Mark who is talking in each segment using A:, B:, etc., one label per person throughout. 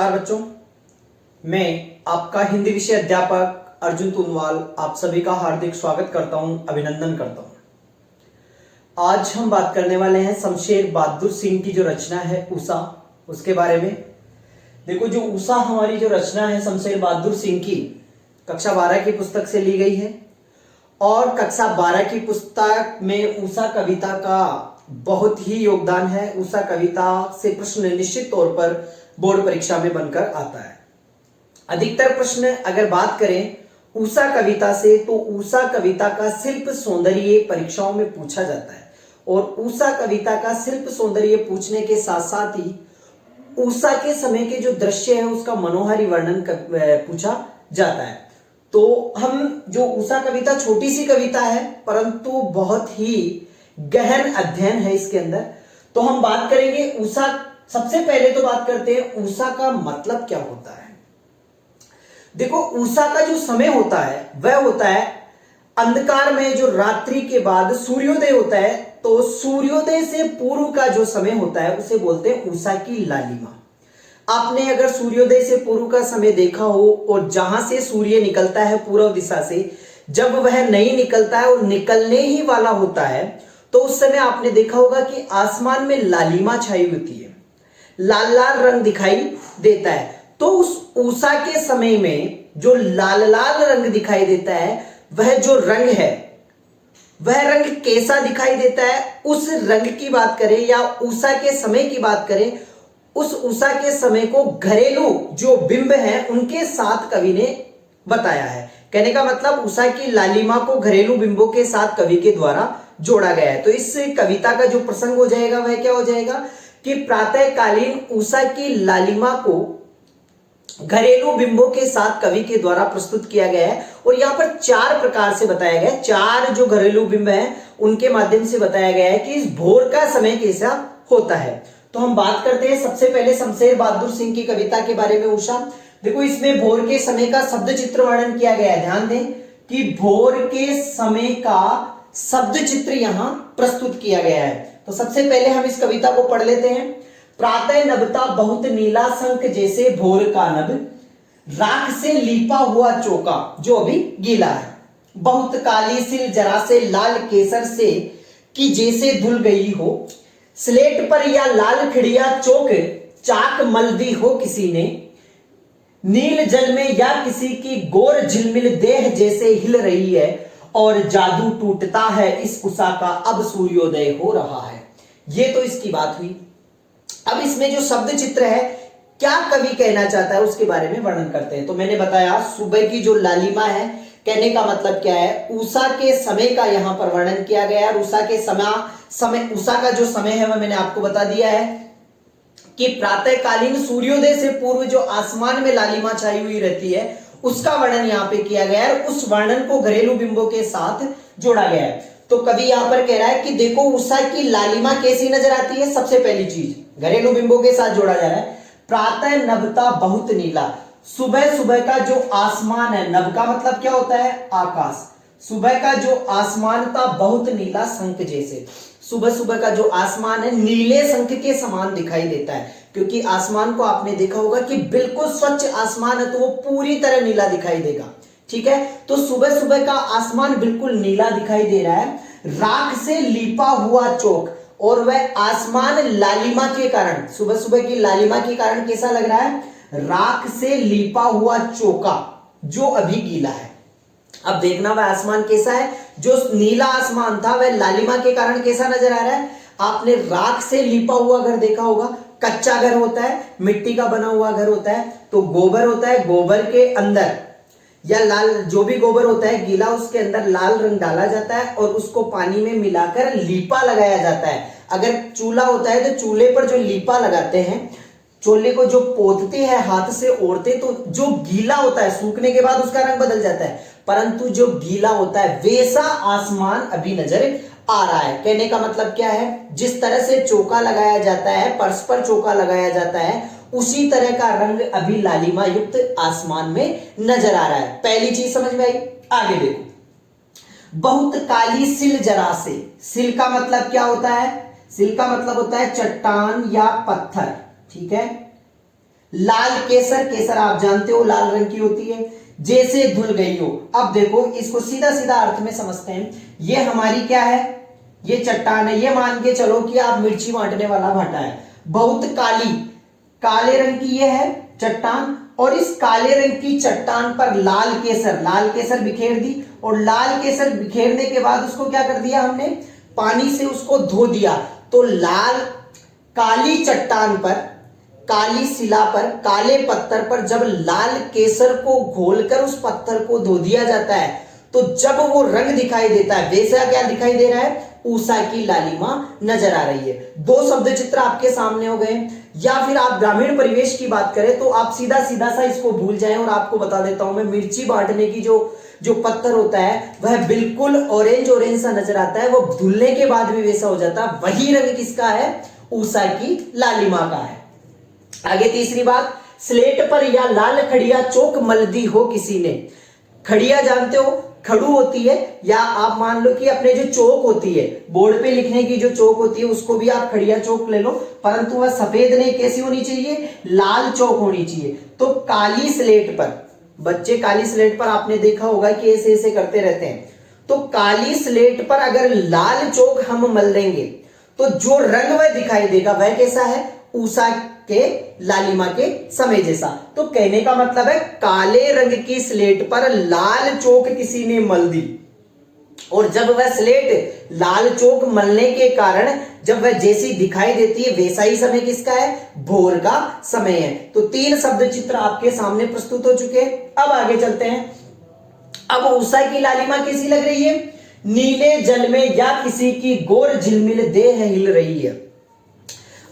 A: नमस्कार बच्चों, मैं आपका हिंदी विषय अध्यापक अर्जुन तुनवाल आप सभी का हार्दिक स्वागत करता हूं, अभिनंदन करता हूं। आज हम बात करने वाले हैं शमशेर बहादुर सिंह की जो रचना है उषा, उसके बारे में। देखो, जो उषा हमारी जो रचना है शमशेर बहादुर सिंह की, कक्षा 12 की पुस्तक से ली गई है और कक्षा 12 की पुस्तक में उषा कविता का बहुत ही योगदान है। उषा कविता से प्रश्न निश्चित तौर पर बोर्ड परीक्षा में बनकर आता है। अधिकतर प्रश्न अगर बात करें उषा कविता से, तो उषा कविता का शिल्प सौंदर्य परीक्षाओं में पूछा जाता है और उषा कविता का शिल्प सौंदर्य पूछने के साथ साथ ही उषा के समय के जो दृश्य है उसका मनोहारी वर्णन पूछा जाता है। तो हम जो उषा कविता छोटी सी कविता है परंतु बहुत ही गहन अध्ययन है इसके अंदर। तो हम बात करेंगे उषा। सबसे पहले तो बात करते हैं उषा का मतलब क्या होता है। देखो, उषा का जो समय होता है वह होता है अंधकार में, जो रात्रि के बाद सूर्योदय होता है, तो सूर्योदय से पूर्व का जो समय होता है उसे बोलते हैं उषा की लालिमा। आपने अगर सूर्योदय से पूर्व का समय देखा हो और जहां से सूर्य निकलता है पूर्व दिशा से, जब वह नहीं निकलता है और निकलने ही वाला होता है, तो उस समय आपने देखा होगा कि आसमान में लालिमा छाई होती है, लाल लाल रंग दिखाई देता है। तो उस उषा के समय में जो लाल लाल रंग दिखाई देता है, वह जो रंग है वह रंग कैसा दिखाई देता है, उस रंग की बात करें या उषा के समय की बात करें, उस उषा के समय को घरेलू जो बिंब हैं उनके साथ कवि ने बताया है। कहने का मतलब उषा की लालिमा को घरेलू बिंबों के साथ कवि के द्वारा जोड़ा गया है। तो इस कविता का जो प्रसंग हो जाएगा वह क्या हो जाएगा कि प्रातःकालीन उषा की लालिमा को घरेलू बिंबों के साथ कवि के द्वारा प्रस्तुत किया गया है। और यहां पर 4 प्रकार से बताया गया है, 4 जो घरेलू बिंब हैं उनके माध्यम से बताया गया है कि इस भोर का समय कैसा होता है। तो हम बात करते हैं सबसे पहले शमशेर बहादुर सिंह की कविता के बारे में उषा। देखो, इसमें भोर के समय का शब्द चित्र वर्णन किया गया है। ध्यान दें कि भोर के समय का शब्द चित्र यहां प्रस्तुत किया गया है। तो सबसे पहले हम इस कविता को पढ़ लेते हैं। प्रातः नभता बहुत नीला शंख जैसे भोर का नभ, राख से लीपा हुआ चौका जो अभी गीला है, बहुत काली सिल जरा से लाल केसर से कि जैसे धुल गई हो, स्लेट पर या लाल खिड़िया चौक चाक मल दी हो किसी ने, नील जल में या किसी की गोर झिलमिल देह जैसे हिल रही है, और जादू टूटता है इस उषा का अब सूर्योदय हो रहा है। ये तो इसकी बात हुई। अब इसमें जो शब्द चित्र है, क्या कवि कहना चाहता है उसके बारे में वर्णन करते हैं। तो मैंने बताया सुबह की जो लालिमा है, कहने का मतलब क्या है, उषा के समय का यहां पर वर्णन किया गया है। उषा के समय उषा का जो समय है वह मैंने आपको बता दिया है कि प्रातःकालीन सूर्योदय से पूर्व जो आसमान में लालिमा छाई हुई रहती है उसका वर्णन यहाँ पे किया गया है। उस वर्णन को घरेलू बिंबों के साथ जोड़ा गया है। तो कवि यहां पर कह रहा है कि देखो उषा की लालिमा कैसी नजर आती है। सबसे पहली चीज घरेलू बिंबों के साथ जोड़ा जा रहा है। प्रातः नभता बहुत नीला, सुबह सुबह का जो आसमान है, नभ का मतलब क्या होता है, आकाश। सुबह का जो आसमान था बहुत नीला शंख जैसे, सुबह सुबह का जो आसमान है नीले शंख के समान दिखाई देता है, क्योंकि आसमान को आपने देखा होगा कि बिल्कुल स्वच्छ आसमान है तो वो पूरी तरह नीला दिखाई देगा। ठीक है, तो सुबह सुबह का आसमान बिल्कुल नीला दिखाई दे रहा है। राख से लीपा हुआ चौक, और वह आसमान लालिमा के कारण, सुबह सुबह की लालिमा के कारण कैसा लग रहा है, राख से लीपा हुआ चौका जो अभी गीला है। अब देखना वह आसमान कैसा है, जो नीला आसमान था वह लालिमा के कारण कैसा नजर आ रहा है। आपने राख से लीपा हुआ घर देखा होगा, कच्चा घर होता है, मिट्टी का बना हुआ घर होता है, तो गोबर होता है, गोबर के अंदर या लाल जो भी गोबर होता है गीला, उसके अंदर लाल रंग डाला जाता है और उसको पानी में मिलाकर लीपा लगाया जाता है। अगर चूल्हा होता है तो चूल्हे पर जो लीपा लगाते हैं, चूल्हे को जो पोतते हैं हाथ से ओढ़ते, तो जो गीला होता है सूखने के बाद उसका रंग बदल जाता है, परंतु जो गीला होता है वैसा आसमान अभी नजर आ रहा है। कहने का मतलब क्या है, जिस तरह से चौका लगाया जाता है, फर्श पर चौका लगाया जाता है, उसी तरह का रंग अभी लालिमा युक्त आसमान में नजर आ रहा है। पहली चीज समझ में आई। आगे देखो, बहुत काली सिल जरा से, सिल का मतलब क्या होता है, सिल का मतलब होता है चट्टान या पत्थर। ठीक है, लाल केसर, केसर आप जानते हो लाल रंग की होती है, जैसे धुल गई हो। अब देखो इसको सीधा सीधा अर्थ में समझते हैं। ये हमारी क्या है, ये चट्टान है। ये मान के चलो कि आप मिर्ची बांटने वाला भाटा है, बहुत काली, काले रंग की ये है चट्टान, और इस काले रंग की चट्टान पर लाल केसर, लाल केसर बिखेर दी, और लाल केसर बिखेरने के बाद उसको क्या कर दिया हमने, पानी से उसको धो दिया। तो लाल काली चट्टान पर, काली शिला पर, काले पत्थर पर जब लाल केसर को घोलकर उस पत्थर को धो दिया जाता है, तो जब वो रंग दिखाई देता है, वैसा क्या दिखाई दे रहा है, ऊषा की लालिमा नजर आ रही है। दो शब्द चित्र आपके सामने हो गए। या फिर आप ग्रामीण परिवेश की बात करें तो आप सीधा सीधा सा इसको भूल जाएं, और आपको बता देता हूं मैं, मिर्ची बांटने की जो पत्थर होता है वह बिल्कुल ऑरेंज ऑरेंज सा नजर आता है, वो धुलने के बाद भी वैसा हो जाता है। वही रंग किसका है, ऊषा की लालिमा का है। आगे तीसरी बात, स्लेट पर या लाल खड़िया चौक मल दी हो किसी ने। खड़िया जानते हो, खड़ू होती है, या आप मान लो कि अपने जो चौक होती है, बोर्ड पे लिखने की जो चौक होती है, उसको भी आप खड़िया चौक ले लो, परंतु वह सफेद नहीं, कैसी होनी चाहिए, लाल चौक होनी चाहिए। तो काली स्लेट पर, बच्चे काली स्लेट पर आपने देखा होगा कि ऐसे ऐसे करते रहते हैं, तो काली स्लेट पर अगर लाल चौक हम मल देंगे तो जो रंग वह दिखाई देगा वह कैसा है, ऊषा के लालिमा के समय जैसा। तो कहने का मतलब है काले रंग की स्लेट पर लाल चौक किसी ने मल दी, और जब वह स्लेट लाल चौक मलने के कारण जब वह जैसी दिखाई देती है, वैसा ही समय किसका है, भोर का समय है। तो तीन शब्द चित्र आपके सामने प्रस्तुत हो चुके हैं। अब आगे चलते हैं। अब ऊषा की लालिमा कैसी लग रही है, नीले जल में या किसी की गोर झिलमिल देह हिल रही है।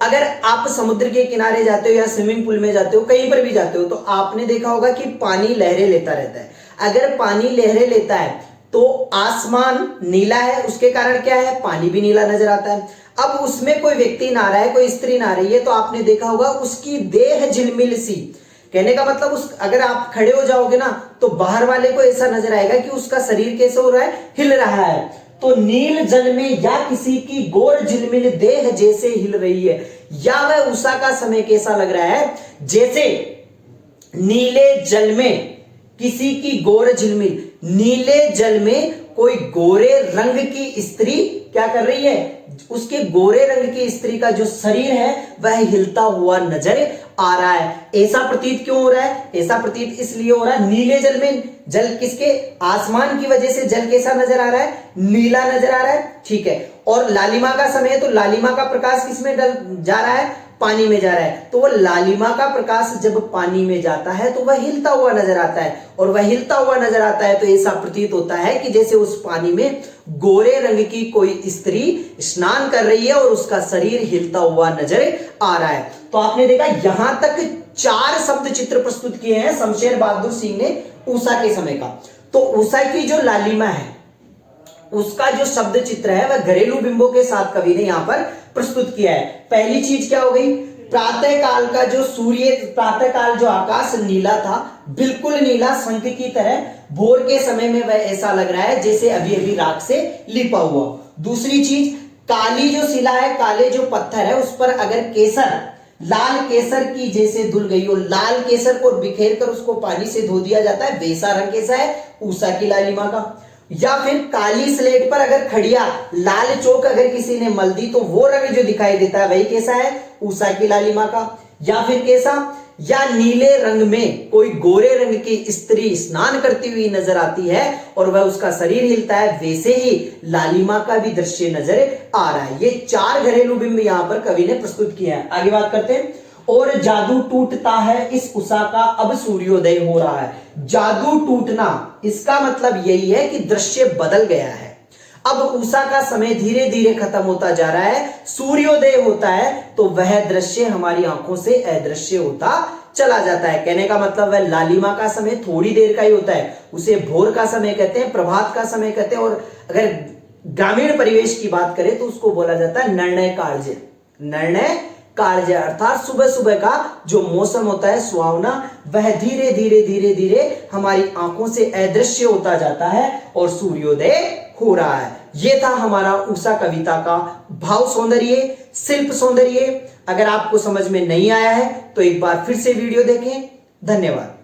A: अगर आप समुद्र के किनारे जाते हो या स्विमिंग पूल में जाते हो, कहीं पर भी जाते हो, तो आपने देखा होगा कि पानी लहरें लेता रहता है। अगर पानी लहरें लेता है तो आसमान नीला है, उसके कारण क्या है, पानी भी नीला नजर आता है। अब उसमें कोई व्यक्ति नहा रहा है, कोई स्त्री नहा रही है, तो आपने देखा होगा उसकी देह झिलमिल सी, कहने का मतलब उस, अगर आप खड़े हो जाओगे ना तो बाहर वाले को ऐसा नजर आएगा कि उसका शरीर कैसे हो रहा है, हिल रहा है। तो नील जल में या किसी की गोर झिलमिल देह जैसे हिल रही है, या वह उषा का समय कैसा लग रहा है, जैसे नीले जल में किसी की गोर झिलमिल, नीले जल में कोई गोरे रंग की स्त्री क्या कर रही है, उसके गोरे रंग की स्त्री का जो शरीर है वह हिलता हुआ नजर आ रहा है। ऐसा प्रतीत क्यों हो रहा है, ऐसा प्रतीत इसलिए हो रहा है, नीले जल में, जल किसके, आसमान की वजह से जल कैसा नजर आ रहा है, नीला नजर आ रहा है, ठीक है। और लालिमा का समय है, तो लालिमा का प्रकाश किसमें जा रहा है, पानी में जा रहा है। तो वह लालिमा का प्रकाश जब पानी में जाता है तो वह हिलता हुआ नजर आता है, और वह हिलता हुआ नजर आता है तो ऐसा प्रतीत होता है कि जैसे उस पानी में गोरे रंग की कोई स्त्री स्नान कर रही है और उसका शरीर हिलता हुआ नजर आ रहा है। तो आपने देखा यहां तक 4 शब्द चित्र प्रस्तुत किए हैं शमशेर बहादुर सिंह ने ऊषा के समय का। तो ऊषा की जो लालिमा है उसका जो शब्द चित्र है वह घरेलू बिंबों के साथ कवि ने यहां पर प्रस्तुत किया है। पहली चीज क्या हो गई, प्रातः काल का जो सूर्य, प्रातः काल जो आकाश नीला था, बिल्कुल नीला शंख की तरह, भोर के समय में वह ऐसा लग रहा है जैसे अभी अभी राख से लिपा हुआ। दूसरी चीज, काली जो शिला है, काले जो पत्थर है, उस पर अगर केसर, लाल केसर की जैसे धुल गई हो, लाल केसर को बिखेर कर उसको पानी से धो दिया जाता है, वैसा रंग कैसा है, ऊषा की लालिमा का। या फिर काली स्लेट पर अगर खड़िया लाल चौक अगर किसी ने मल दी तो वो रंग जो दिखाई देता है वही कैसा है, ऊषा की लालिमा का। या फिर कैसा, या नीले रंग में कोई गोरे रंग की स्त्री स्नान करती हुई नजर आती है और वह उसका शरीर हिलता है, वैसे ही लालिमा का भी दृश्य नजर आ रहा है। ये 4 घरेलू बिंब यहां पर कवि ने प्रस्तुत किया है। आगे बात करते हैं। और जादू टूटता है इस उषा का, अब सूर्योदय हो रहा है। जादू टूटना, इसका मतलब यही है कि दृश्य बदल गया है, अब उषा का समय धीरे धीरे खत्म होता जा रहा है, सूर्योदय होता है, तो वह दृश्य हमारी आंखों से अदृश्य होता चला जाता है। कहने का मतलब वह लालिमा का समय थोड़ी देर का ही होता है, उसे भोर का समय कहते हैं, प्रभात का समय कहते हैं, और अगर ग्रामीण परिवेश की बात करें तो उसको बोला जाता है निर्णय कार्य। निर्णय कार्य अर्थात सुबह सुबह का जो मौसम होता है सुहावना, वह धीरे धीरे धीरे धीरे हमारी आंखों से अदृश्य होता जाता है और सूर्योदय हो रहा है। यह था हमारा उषा कविता का भाव सौंदर्य, शिल्प सौंदर्य। अगर आपको समझ में नहीं आया है तो एक बार फिर से वीडियो देखें। धन्यवाद।